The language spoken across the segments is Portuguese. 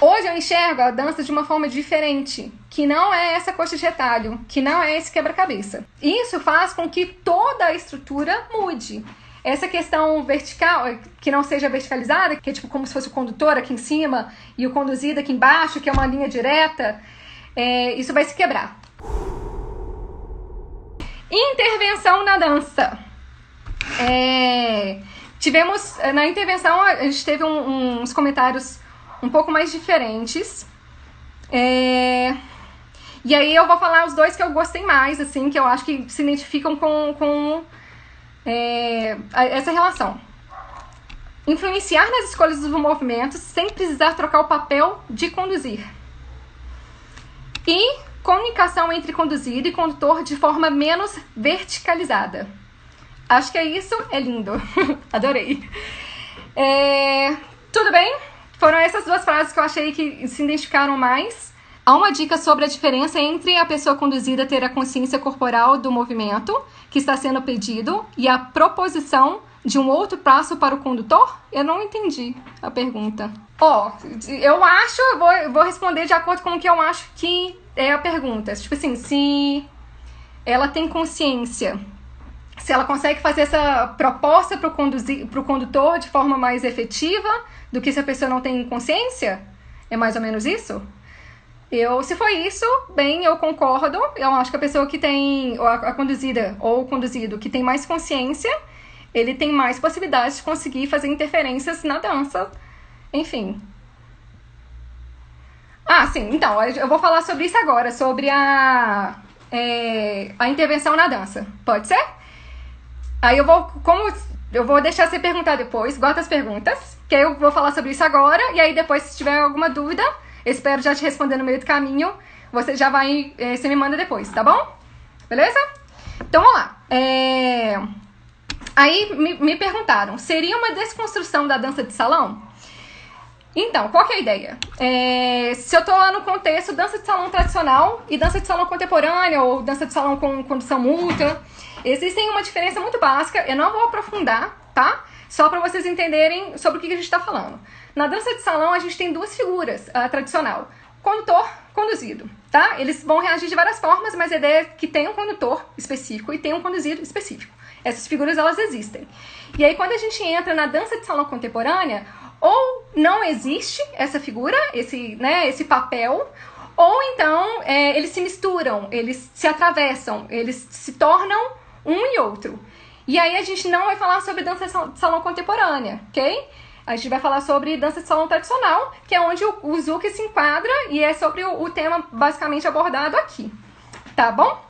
Hoje eu enxergo a dança de uma forma diferente, que não é essa coxa de retalho, que não é esse quebra-cabeça. Isso faz com que toda a estrutura mude. Essa questão vertical, que não seja verticalizada, que é tipo como se fosse o condutor aqui em cima e o conduzido aqui embaixo, que é uma linha direta, isso vai se quebrar. Intervenção na dança. Tivemos, na intervenção, a gente teve uns comentários um pouco mais diferentes. E aí eu vou falar os dois que eu gostei mais, assim, que eu acho que se identificam com essa relação. Influenciar nas escolhas dos movimentos sem precisar trocar o papel de conduzir. E comunicação entre conduzido e condutor de forma menos verticalizada. Acho que é isso, é lindo. Adorei. Tudo bem? Foram essas duas frases que eu achei que se identificaram mais. Há uma dica sobre a diferença entre a pessoa conduzida ter a consciência corporal do movimento que está sendo pedido e a proposição de um outro passo para o condutor? Eu não entendi a pergunta. Eu acho, eu vou responder de acordo com o que eu acho que é a pergunta. Tipo assim, se ela tem consciência, se ela consegue fazer essa proposta para o condutor de forma mais efetiva do que se a pessoa não tem consciência? É mais ou menos isso? Se for isso, bem, eu concordo. Eu acho que a pessoa que tem, a conduzida ou o conduzido que tem mais consciência, ele tem mais possibilidades de conseguir fazer interferências na dança. Enfim. Sim, então, eu vou falar sobre isso agora, sobre a intervenção na dança. Pode ser? Aí eu vou deixar você perguntar depois, guarda as perguntas, que aí eu vou falar sobre isso agora, e aí depois, se tiver alguma dúvida, espero já te responder no meio do caminho, você já vai, você me manda depois, tá bom? Beleza? Então, vamos lá. Aí me perguntaram, seria uma desconstrução da dança de salão? Então, qual que é a ideia? Se eu tô lá no contexto dança de salão tradicional e dança de salão contemporânea, ou dança de salão com condução múltipla, existem uma diferença muito básica, eu não vou aprofundar, tá? Só para vocês entenderem sobre o que a gente está falando. Na dança de salão, a gente tem duas figuras tradicional. Condutor, conduzido, tá? Eles vão reagir de várias formas, mas a ideia é que tem um condutor específico e tem um conduzido específico. Essas figuras, elas existem. E aí, quando a gente entra na dança de salão contemporânea, ou não existe essa figura, esse papel, ou então eles se misturam, eles se atravessam, eles se tornam um e outro. E aí a gente não vai falar sobre dança de salão contemporânea, ok? A gente vai falar sobre dança de salão tradicional, que é onde o Zouk se enquadra e é sobre o tema basicamente abordado aqui, tá bom?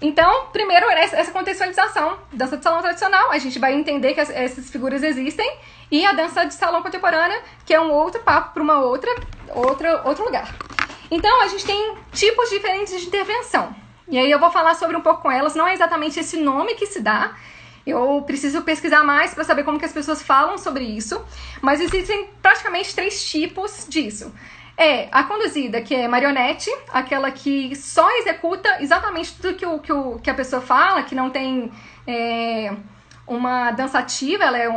Então, primeiro, essa contextualização. Dança de salão tradicional, a gente vai entender que essas figuras existem, e a dança de salão contemporânea, que é um outro papo para uma outro lugar. Então, a gente tem tipos diferentes de intervenção. E aí eu vou falar sobre um pouco com elas, não é exatamente esse nome que se dá, eu preciso pesquisar mais para saber como que as pessoas falam sobre isso, mas existem praticamente 3 tipos disso. A conduzida, que é marionete, aquela que só executa exatamente tudo que a pessoa fala, que não tem uma dança ativa, ela é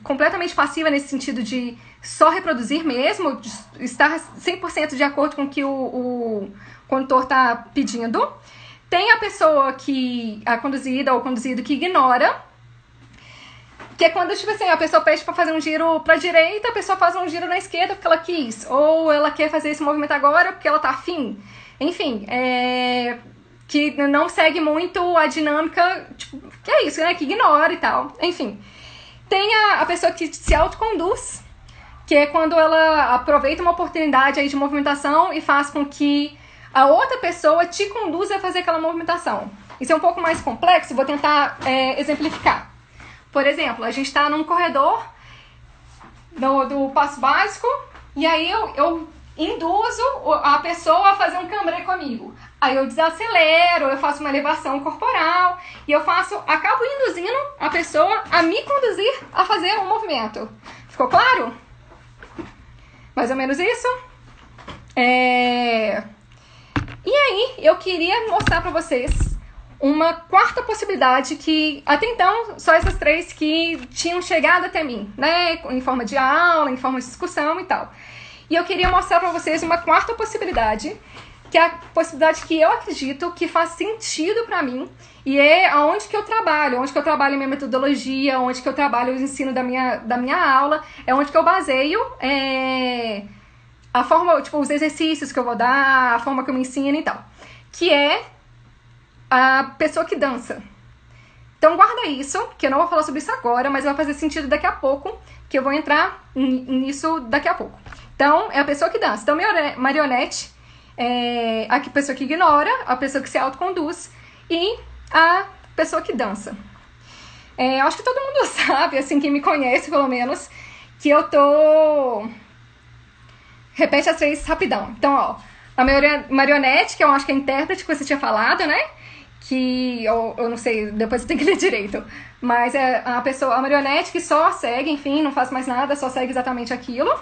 completamente passiva nesse sentido de só reproduzir mesmo, de estar 100% de acordo com o que o condutor está pedindo. Tem a pessoa a conduzida ou conduzido que ignora, que é quando, tipo assim, a pessoa pede pra fazer um giro pra direita, a pessoa faz um giro na esquerda porque ela quis, ou ela quer fazer esse movimento agora porque ela tá afim. Enfim, que não segue muito a dinâmica, tipo, que é isso, né, que ignora e tal. Enfim, tem a pessoa que se autoconduz, que é quando ela aproveita uma oportunidade aí de movimentação e faz com que a outra pessoa te conduza a fazer aquela movimentação. Isso é um pouco mais complexo, vou tentar exemplificar. Por exemplo, a gente está num corredor do passo básico, e aí eu induzo a pessoa a fazer um cambré comigo. Aí eu desacelero, eu faço uma elevação corporal, e eu acabo induzindo a pessoa a me conduzir a fazer um movimento. Ficou claro? Mais ou menos isso? E aí, eu queria mostrar para vocês uma quarta possibilidade que, até então, só essas três que tinham chegado até mim, né? Em forma de aula, em forma de discussão e tal. E eu queria mostrar para vocês uma quarta possibilidade, que é a possibilidade que eu acredito que faz sentido para mim, e é onde que eu trabalho minha metodologia, onde que eu trabalho o ensino da minha aula, é onde que eu baseio a forma, tipo, os exercícios que eu vou dar, a forma que eu me ensino e tal, que é a pessoa que dança. Então guarda isso, que eu não vou falar sobre isso agora, mas vai fazer sentido daqui a pouco, que eu vou entrar nisso daqui a pouco. Então, é a pessoa que dança. Então, marionete é a pessoa que ignora, a pessoa que se autoconduz e a pessoa que dança. Acho que todo mundo sabe, assim, quem me conhece, pelo menos, que eu tô... Repete as três rapidão. Então, ó, a marionete, que eu acho que é a intérprete que você tinha falado, né? Que eu não sei, depois eu tenho que ler direito. Mas é a marionete que só segue, enfim, não faz mais nada, só segue exatamente aquilo.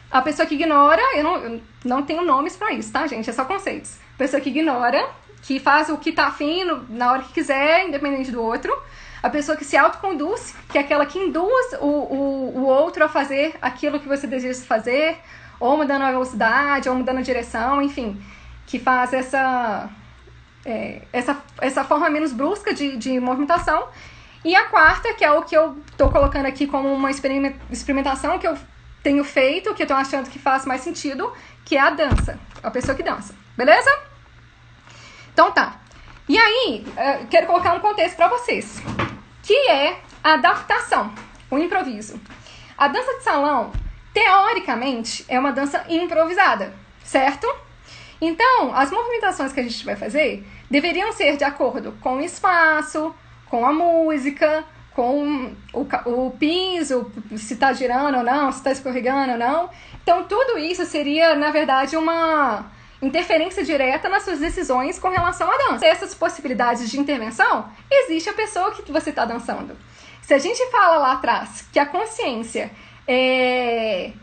A pessoa que ignora, eu não tenho nomes pra isso, tá, gente? É só conceitos. Pessoa que ignora, que faz o que tá afim na hora que quiser, independente do outro. A pessoa que se autoconduz, que é aquela que induz o outro a fazer aquilo que você deseja fazer, ou mudando a velocidade, ou mudando a direção, enfim. Que faz essa forma menos brusca de movimentação. E a quarta, que é o que eu tô colocando aqui como uma experimentação que eu tenho feito, que eu tô achando que faz mais sentido, que é a dança. A pessoa que dança. Beleza? Então tá. E aí, quero colocar um contexto pra vocês, que é a adaptação, o improviso. A dança de salão, teoricamente, é uma dança improvisada, certo? Então, as movimentações que a gente vai fazer deveriam ser de acordo com o espaço, com a música, com o piso, se está girando ou não, se está escorregando ou não. Então, tudo isso seria, na verdade, uma interferência direta nas suas decisões com relação à dança. Essas possibilidades de intervenção, existe a pessoa que você está dançando. Se a gente fala lá atrás que a consciência é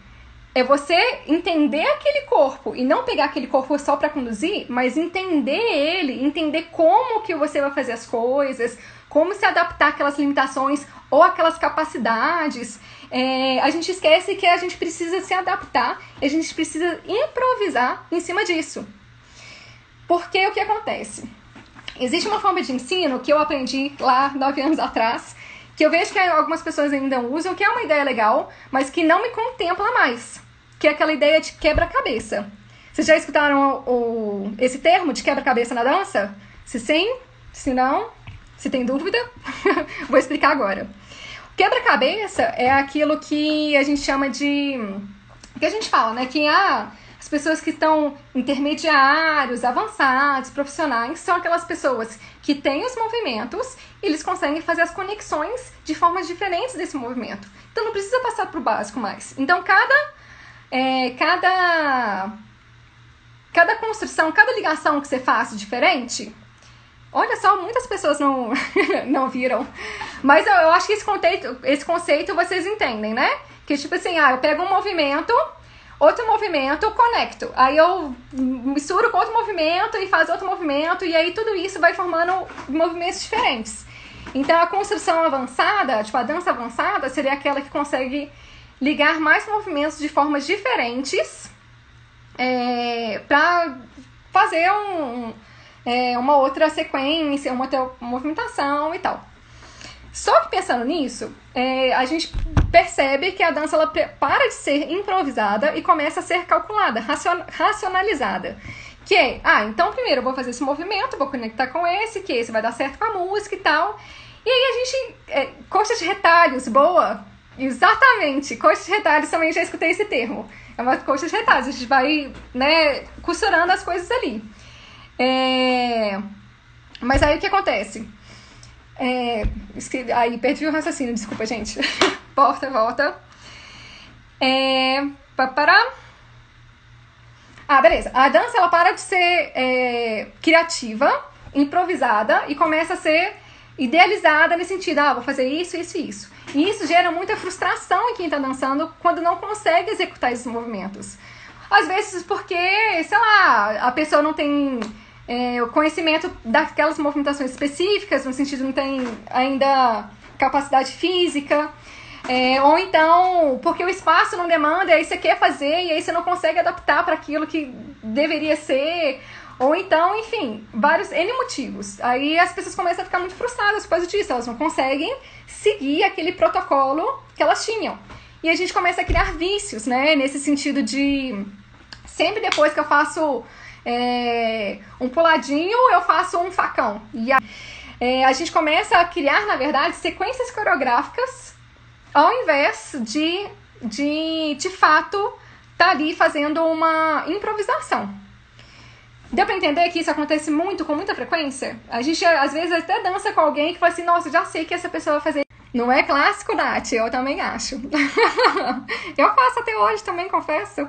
você entender aquele corpo e não pegar aquele corpo só para conduzir, mas entender ele, entender como que você vai fazer as coisas, como se adaptar àquelas limitações ou aquelas capacidades. A gente esquece que a gente precisa se adaptar, a gente precisa improvisar em cima disso. Porque o que acontece? Existe uma forma de ensino que eu aprendi lá 9 anos atrás, que eu vejo que algumas pessoas ainda usam, que é uma ideia legal, mas que não me contempla mais, que é aquela ideia de quebra-cabeça. Vocês já escutaram esse termo de quebra-cabeça na dança? Se sim, se não, se tem dúvida, vou explicar agora. Quebra-cabeça é aquilo que a gente chama de... que a gente fala, né? Que as pessoas que estão intermediários, avançados, profissionais, são aquelas pessoas que têm os movimentos e eles conseguem fazer as conexões de formas diferentes desse movimento. Então não precisa passar para o básico mais. Então cada construção, cada ligação que você faz diferente... Olha só, muitas pessoas não viram. Mas eu acho que esse conceito vocês entendem, né? Que tipo assim, eu pego um movimento, outro movimento, conecto. Aí eu misturo com outro movimento e faço outro movimento. E aí tudo isso vai formando movimentos diferentes. Então a construção avançada, tipo a dança avançada, seria aquela que consegue ligar mais movimentos de formas diferentes para fazer uma outra sequência, uma outra movimentação e tal. Só que pensando nisso, a gente percebe que a dança ela para de ser improvisada e começa a ser calculada, racionalizada. Que é, então primeiro eu vou fazer esse movimento, vou conectar com que esse vai dar certo com a música e tal. E aí a gente, coxa de retalhos, boa, exatamente, coxa de retalhos, também já escutei esse termo. É uma coxa de retalhos, a gente vai, né, costurando as coisas ali. Mas aí o que acontece? Aí perdi o raciocínio, desculpa, gente. Volta. Beleza. A dança ela para de ser criativa, improvisada e começa a ser idealizada nesse sentido, vou fazer isso. E isso gera muita frustração em quem tá dançando quando não consegue executar esses movimentos. Às vezes porque, sei lá, a pessoa não tem o conhecimento daquelas movimentações específicas, no sentido que não tem ainda capacidade física, ou então porque o espaço não demanda, e aí você quer fazer, e aí você não consegue adaptar para aquilo que deveria ser, ou então, enfim, vários N motivos. Aí as pessoas começam a ficar muito frustradas por causa disso, elas não conseguem seguir aquele protocolo que elas tinham. E a gente começa a criar vícios, né, nesse sentido de sempre depois que eu faço um puladinho, eu faço um facão. E a gente começa a criar, na verdade, sequências coreográficas ao invés de fato, tá ali fazendo uma improvisação. Deu pra entender que isso acontece com muita frequência? A gente, às vezes, até dança com alguém que fala assim, nossa, já sei que essa pessoa vai fazer. Não é clássico, Nath? Eu também acho. Eu faço até hoje também, confesso.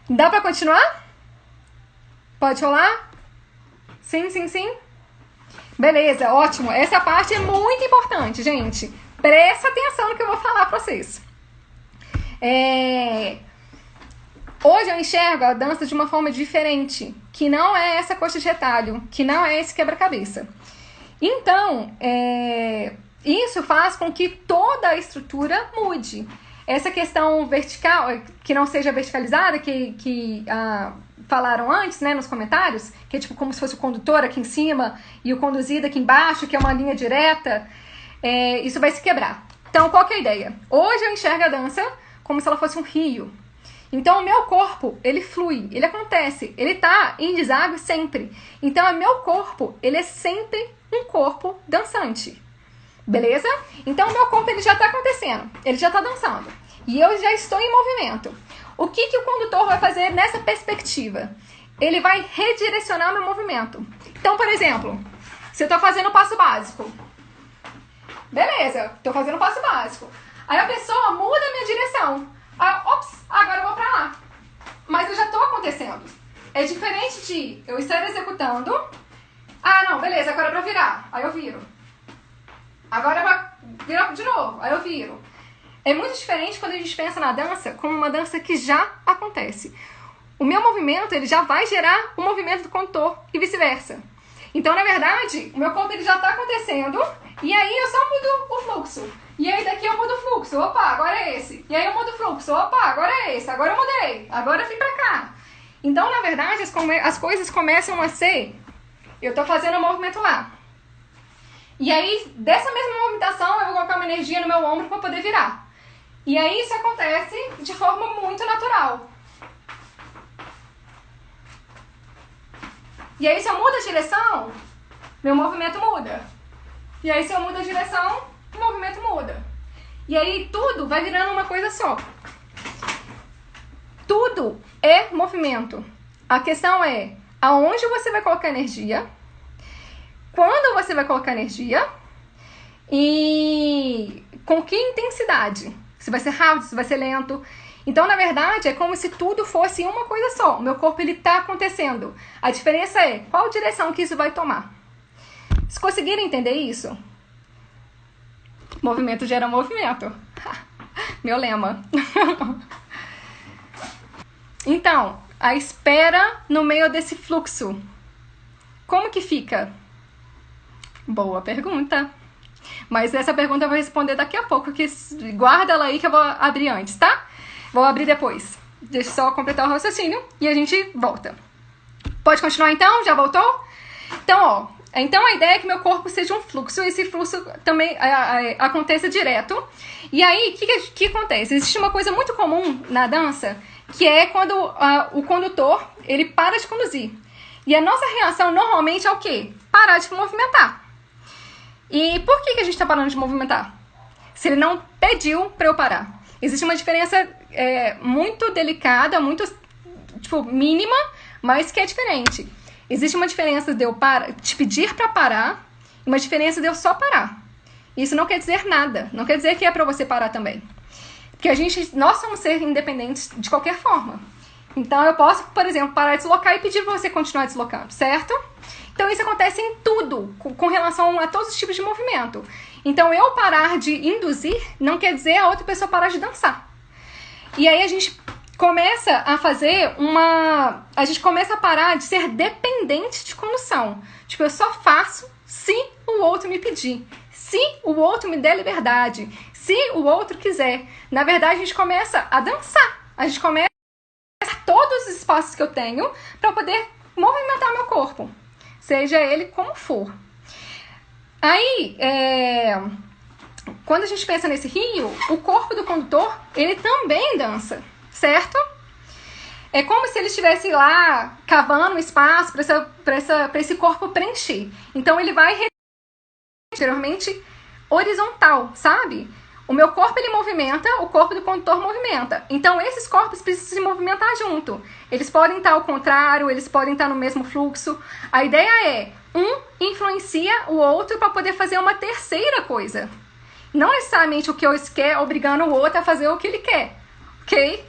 Dá pra continuar? Pode rolar? Sim, sim, sim. Beleza, ótimo. Essa parte é muito importante, gente. Presta atenção no que eu vou falar pra vocês. Hoje eu enxergo a dança de uma forma diferente, que não é essa coxa de retalho, que não é esse quebra-cabeça. Então, isso faz com que toda a estrutura mude. Essa questão vertical, que não seja verticalizada, que falaram antes, né, nos comentários, que é tipo como se fosse o condutor aqui em cima e o conduzido aqui embaixo, que é uma linha direta, isso vai se quebrar. Então, qual que é a ideia? Hoje eu enxergo a dança como se ela fosse um rio. Então, o meu corpo, ele flui, ele acontece, ele tá em deságue sempre. Então, o meu corpo, ele é sempre um corpo dançante. Beleza? Então, o meu corpo, ele já tá acontecendo, ele já tá dançando. E eu já estou em movimento. O que o condutor vai fazer nessa perspectiva? Ele vai redirecionar o meu movimento. Então, por exemplo, se eu tô fazendo o passo básico. Beleza, tô fazendo o passo básico. Aí a pessoa muda a minha direção. Aí, ops, agora eu vou pra lá. Mas eu já tô acontecendo. É diferente de eu estar executando. Ah, não, beleza, agora é pra virar. Aí eu viro. Agora é pra virar de novo. Aí eu viro. É muito diferente quando a gente pensa na dança como uma dança que já acontece. O meu movimento, ele já vai gerar o movimento do condutor e vice-versa. Então, na verdade, o meu corpo ele já está acontecendo e aí eu só mudo o fluxo. E aí daqui eu mudo o fluxo. Opa, agora é esse. E aí eu mudo o fluxo. Opa, agora é esse. Agora eu mudei. Agora eu fui pra cá. Então, na verdade, as coisas começam a ser... Eu tô fazendo o movimento lá. E aí, dessa mesma movimentação, eu vou colocar uma energia no meu ombro para poder virar. E aí isso acontece de forma muito natural. E aí se eu mudo a direção, meu movimento muda. E aí se eu mudo a direção, o movimento muda. E aí tudo vai virando uma coisa só. Tudo é movimento. A questão é aonde você vai colocar energia, quando você vai colocar energia e com que intensidade. Se vai ser rápido, se vai ser lento. Então, na verdade, é como se tudo fosse uma coisa só. O meu corpo, ele tá acontecendo. A diferença é qual direção que isso vai tomar. Se conseguirem entender isso, movimento gera movimento. Meu lema. Então, a espera no meio desse fluxo. Como que fica? Boa pergunta. Mas essa pergunta eu vou responder daqui a pouco, que guarda ela aí que eu vou abrir antes, tá? Vou abrir depois. Deixa eu só completar o raciocínio e a gente volta. Pode continuar então? Já voltou? Então, então a ideia é que meu corpo seja um fluxo, e esse fluxo também aconteça direto. E aí, o que acontece? Existe uma coisa muito comum na dança, que é quando o condutor, ele para de conduzir. E a nossa reação normalmente é o quê? Parar de movimentar. E por que a gente está parando de movimentar? Se ele não pediu para eu parar. Existe uma diferença muito delicada, muito mínima, mas que é diferente. Existe uma diferença de eu te pedir para parar e uma diferença de eu só parar. Isso não quer dizer nada. Não quer dizer que é para você parar também. Porque nós somos seres independentes de qualquer forma. Então eu posso, por exemplo, parar de deslocar e pedir para você continuar deslocando, certo? Então isso acontece em tudo, com relação a todos os tipos de movimento. Então eu parar de induzir não quer dizer a outra pessoa parar de dançar. E aí a gente começa a fazer a gente começa a parar de ser dependente de condução. Tipo, eu só faço se o outro me pedir, se o outro me der liberdade, se o outro quiser. Na verdade, a gente começa a dançar. A gente começa a usar todos os espaços que eu tenho para poder movimentar meu corpo, seja ele como for. Aí, quando a gente pensa nesse rio, o corpo do condutor, ele também dança, certo? É como se ele estivesse lá cavando um espaço para esse corpo preencher. Então, ele vai anteriormente horizontal, sabe? O meu corpo, ele movimenta, o corpo do condutor movimenta. Então, esses corpos precisam se movimentar junto. Eles podem estar ao contrário, eles podem estar no mesmo fluxo. A ideia é, um influencia o outro para poder fazer uma terceira coisa. Não necessariamente o que eu quero obrigando o outro a fazer o que ele quer, ok?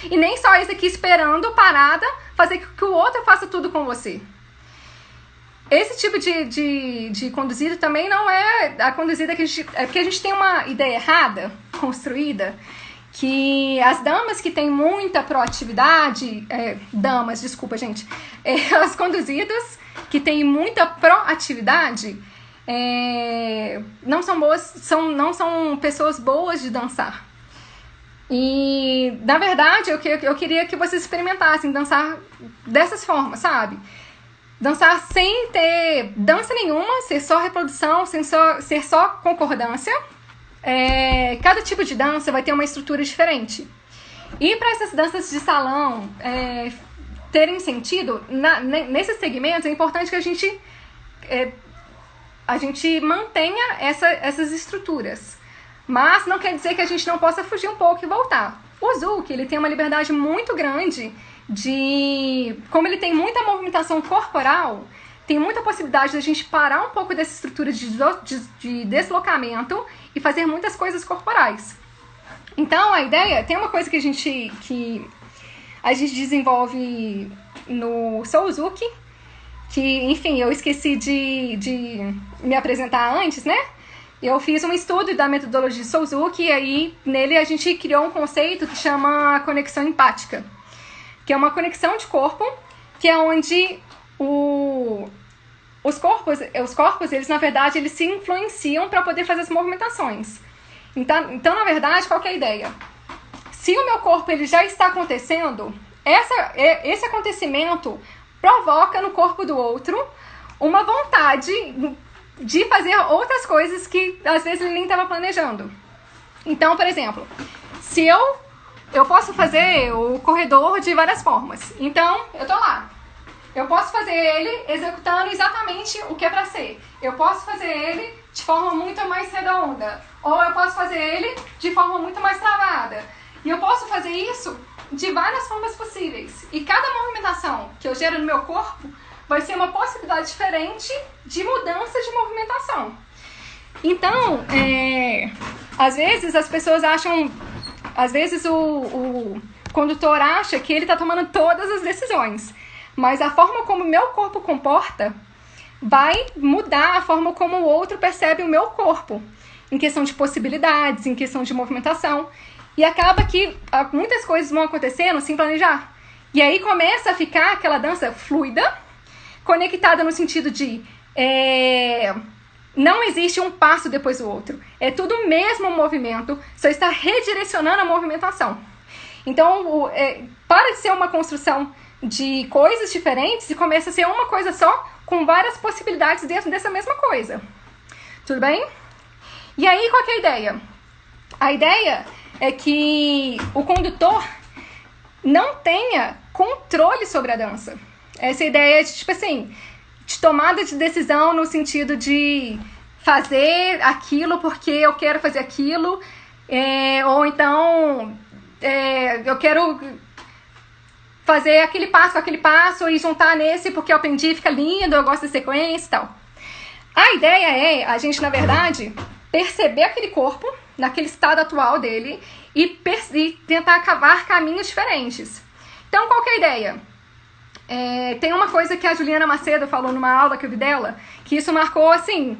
E nem só isso aqui esperando parada, fazer que o outro faça tudo com você. Esse tipo de conduzida também não é a conduzida que a gente... É porque a gente tem uma ideia errada, construída, que as damas que têm muita proatividade... desculpa, gente. As conduzidas que têm muita proatividade não são boas, não são pessoas boas de dançar. E, na verdade, eu queria que vocês experimentassem dançar dessas formas, sabe? Dançar sem ter dança nenhuma, ser só reprodução, ser só concordância. Cada tipo de dança vai ter uma estrutura diferente. E para essas danças de salão terem sentido, nesses segmentos é importante que a gente mantenha essas estruturas. Mas não quer dizer que a gente não possa fugir um pouco e voltar. O Zouk, ele tem uma liberdade muito grande como ele tem muita movimentação corporal, tem muita possibilidade de a gente parar um pouco dessa estrutura de deslocamento e fazer muitas coisas corporais. Então, a ideia, tem uma coisa que a gente desenvolve no Soul Zouk, que, enfim, eu esqueci de me apresentar antes, né? Eu fiz um estudo da metodologia Soul Zouk e aí nele a gente criou um conceito que chama conexão empática, que é uma conexão de corpo, que é onde os corpos, eles na verdade, eles se influenciam para poder fazer as movimentações. Então, na verdade, qual que é a ideia? Se o meu corpo ele já está acontecendo, esse acontecimento provoca no corpo do outro uma vontade de fazer outras coisas que às vezes ele nem estava planejando. Então, por exemplo, se eu posso fazer o corredor de várias formas. Então, eu tô lá. Eu posso fazer ele executando exatamente o que é para ser. Eu posso fazer ele de forma muito mais redonda. Ou eu posso fazer ele de forma muito mais travada. E eu posso fazer isso de várias formas possíveis. E cada movimentação que eu gero no meu corpo vai ser uma possibilidade diferente de mudança de movimentação. Então, às vezes as pessoas acham... Às vezes o condutor acha que ele está tomando todas as decisões, mas a forma como o meu corpo comporta vai mudar a forma como o outro percebe o meu corpo, em questão de possibilidades, em questão de movimentação, e acaba que muitas coisas vão acontecendo sem planejar. E aí começa a ficar aquela dança fluida, conectada no sentido de... Não existe um passo depois do outro. É tudo o mesmo movimento, só está redirecionando a movimentação. Então, para de ser uma construção de coisas diferentes e começa a ser uma coisa só, com várias possibilidades dentro dessa mesma coisa. Tudo bem? E aí, qual que é a ideia? A ideia é que o condutor não tenha controle sobre a dança. Essa ideia de, tipo assim... de tomada de decisão no sentido de fazer aquilo porque eu quero fazer aquilo, ou então eu quero fazer aquele passo e juntar nesse porque eu aprendi, fica lindo, eu gosto da sequência e tal. A ideia é a gente, na verdade, perceber aquele corpo, naquele estado atual dele, e tentar cavar caminhos diferentes. Então, qual que é a ideia? Tem uma coisa que a Juliana Macedo falou numa aula que eu vi dela, que isso marcou, assim,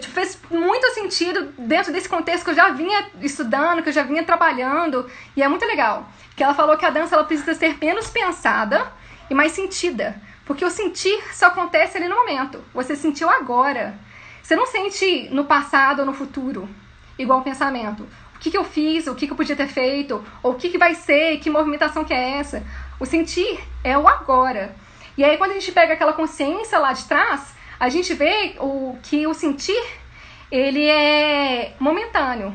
fez muito sentido dentro desse contexto que eu já vinha estudando, que eu já vinha trabalhando, e é muito legal. Que ela falou que a dança ela precisa ser menos pensada e mais sentida, porque o sentir só acontece ali no momento. Você sentiu agora. Você não sente no passado ou no futuro, igual o pensamento. O que eu fiz, o que eu podia ter feito, ou o que vai ser, que movimentação que é essa. O sentir é o agora. E aí quando a gente pega aquela consciência lá de trás, a gente vê que o sentir, ele é momentâneo.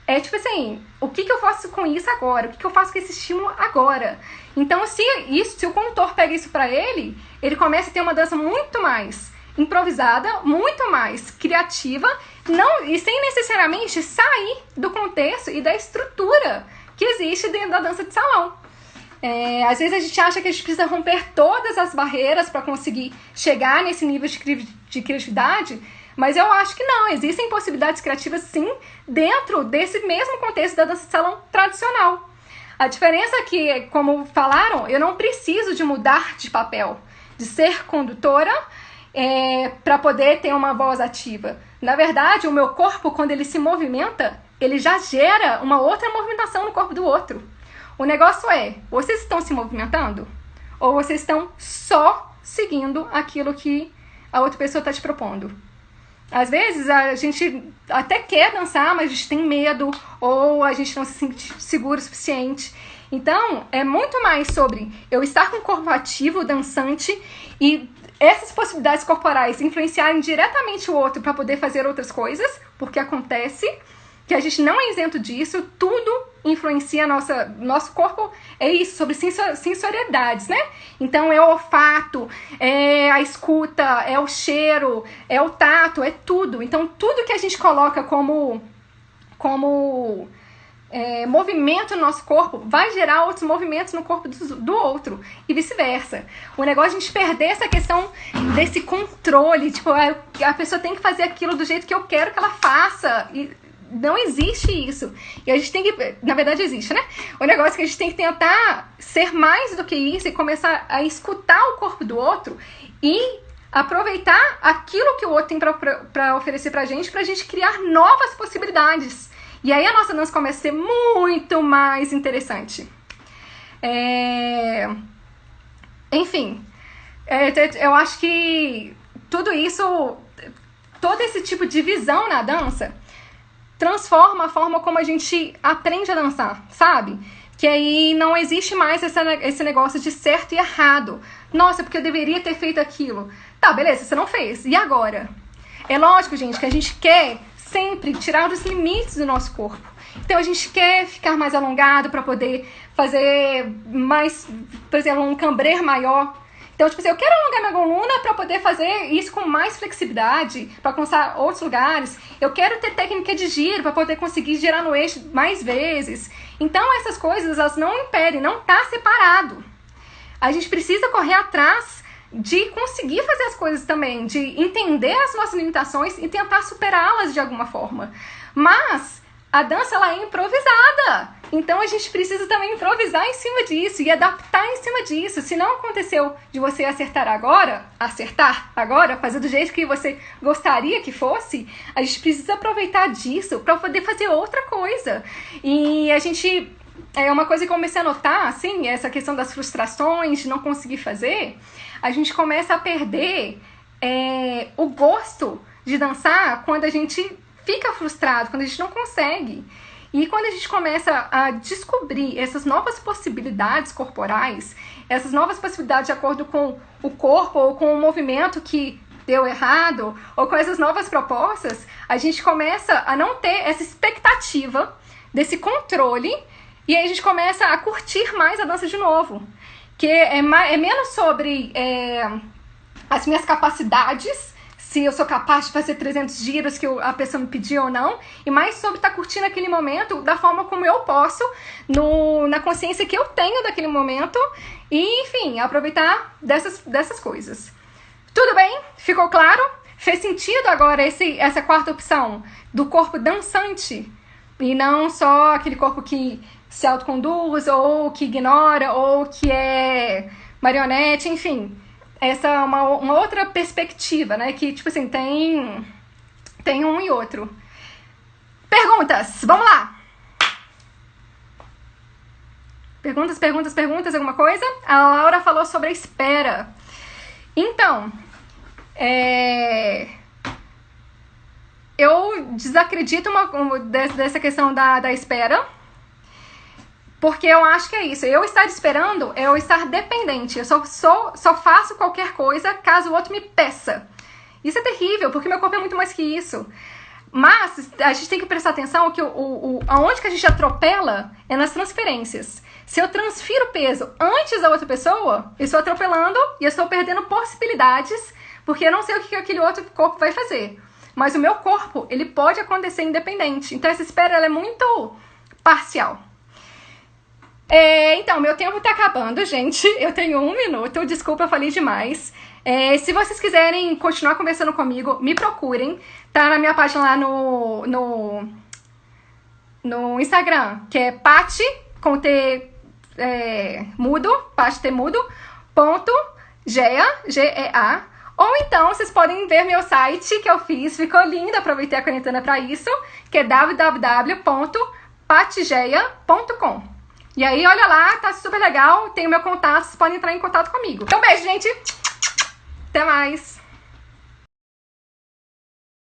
É tipo assim, o que eu faço com isso agora? O que eu faço com esse estímulo agora? Então, se o condutor pega isso pra ele, ele começa a ter uma dança muito mais improvisada, muito mais criativa, e sem necessariamente sair do contexto e da estrutura que existe dentro da dança de salão. Às vezes a gente acha que a gente precisa romper todas as barreiras para conseguir chegar nesse nível de criatividade, mas eu acho que não, existem possibilidades criativas sim, dentro desse mesmo contexto da dança de salão tradicional. A diferença é que, como falaram, eu não preciso de mudar de papel, de ser condutora para poder ter uma voz ativa. Na verdade, o meu corpo, quando ele se movimenta, ele já gera uma outra movimentação no corpo do outro. O negócio é, vocês estão se movimentando? Ou vocês estão só seguindo aquilo que a outra pessoa está te propondo? Às vezes a gente até quer dançar, mas a gente tem medo, ou a gente não se sente seguro o suficiente. Então, é muito mais sobre eu estar com o corpo ativo, dançante, e essas possibilidades corporais influenciarem diretamente o outro para poder fazer outras coisas, porque acontece que a gente não é isento disso, tudo influencia nosso corpo, é isso, sobre sensorialidades, né? Então é o olfato, é a escuta, é o cheiro, é o tato, é tudo. Então tudo que a gente coloca como movimento no nosso corpo vai gerar outros movimentos no corpo do outro e vice-versa. O negócio é a gente perder essa questão desse controle, tipo, a pessoa tem que fazer aquilo do jeito que eu quero que ela faça, e não existe isso. E a gente tem que... Na verdade existe, né? O negócio é que a gente tem que tentar ser mais do que isso e começar a escutar o corpo do outro e aproveitar aquilo que o outro tem pra oferecer pra gente criar novas possibilidades. E aí a nossa dança começa a ser muito mais interessante. Enfim, eu acho que tudo isso, todo esse tipo de visão na dança transforma a forma como a gente aprende a dançar, sabe? Que aí não existe mais esse negócio de certo e errado. Nossa, porque eu deveria ter feito aquilo. Tá, beleza, você não fez. E agora? É lógico, gente, que a gente quer sempre tirar os limites do nosso corpo. Então a gente quer ficar mais alongado para poder fazer mais, por exemplo, um cambré maior. Então, tipo assim, eu quero alongar minha coluna para poder fazer isso com mais flexibilidade, para alcançar outros lugares. Eu quero ter técnica de giro para poder conseguir girar no eixo mais vezes. Então, essas coisas, elas não impedem, não tá separado. A gente precisa correr atrás de conseguir fazer as coisas também, de entender as nossas limitações e tentar superá-las de alguma forma. Mas a dança, ela é improvisada. Então a gente precisa também improvisar em cima disso e adaptar em cima disso. Se não aconteceu de você acertar agora, fazer do jeito que você gostaria que fosse, a gente precisa aproveitar disso para poder fazer outra coisa. E a gente... É uma coisa que eu comecei a notar, assim, essa questão das frustrações, de não conseguir fazer, a gente começa a perder o gosto de dançar quando a gente fica frustrado, quando a gente não consegue. E quando a gente começa a descobrir essas novas possibilidades corporais, essas novas possibilidades de acordo com o corpo ou com o movimento que deu errado, ou com essas novas propostas, a gente começa a não ter essa expectativa desse controle, e aí a gente começa a curtir mais a dança de novo. Que é menos sobre as minhas capacidades, se eu sou capaz de fazer 300 giros que a pessoa me pediu ou não, e mais sobre estar curtindo aquele momento da forma como eu posso, na consciência que eu tenho daquele momento, e, enfim, aproveitar dessas coisas. Tudo bem? Ficou claro? Fez sentido agora essa quarta opção do corpo dançante, e não só aquele corpo que se autoconduz, ou que ignora, ou que é marionete, enfim. uma outra perspectiva, né? Que, tipo assim, tem um e outro. Perguntas, vamos lá! Perguntas, alguma coisa? A Laura falou sobre a espera. Então, eu desacredito dessa questão da espera, porque eu acho que é isso. Eu estar esperando é eu estar dependente. Eu só faço qualquer coisa caso o outro me peça. Isso é terrível, porque meu corpo é muito mais que isso. Mas a gente tem que prestar atenção que aonde que a gente atropela é nas transferências. Se eu transfiro peso antes da outra pessoa, eu estou atropelando e eu estou perdendo possibilidades, porque eu não sei o que aquele outro corpo vai fazer. Mas o meu corpo, ele pode acontecer independente. Então essa espera ela é muito parcial. Então, meu tempo tá acabando, gente. Eu tenho 1 minuto. Desculpa, eu falei demais. Se vocês quiserem continuar conversando comigo, me procurem. Tá na minha página lá no Instagram, que é Pati, com T mudo, Pati T mudo, ponto, Gea, G-E-A. Ou então, vocês podem ver meu site que eu fiz, ficou lindo, aproveitei a quarentena pra isso, que é www.patigeia.com. E aí, olha lá, tá super legal, tem o meu contato, vocês podem entrar em contato comigo. Então, beijo, gente! Até mais!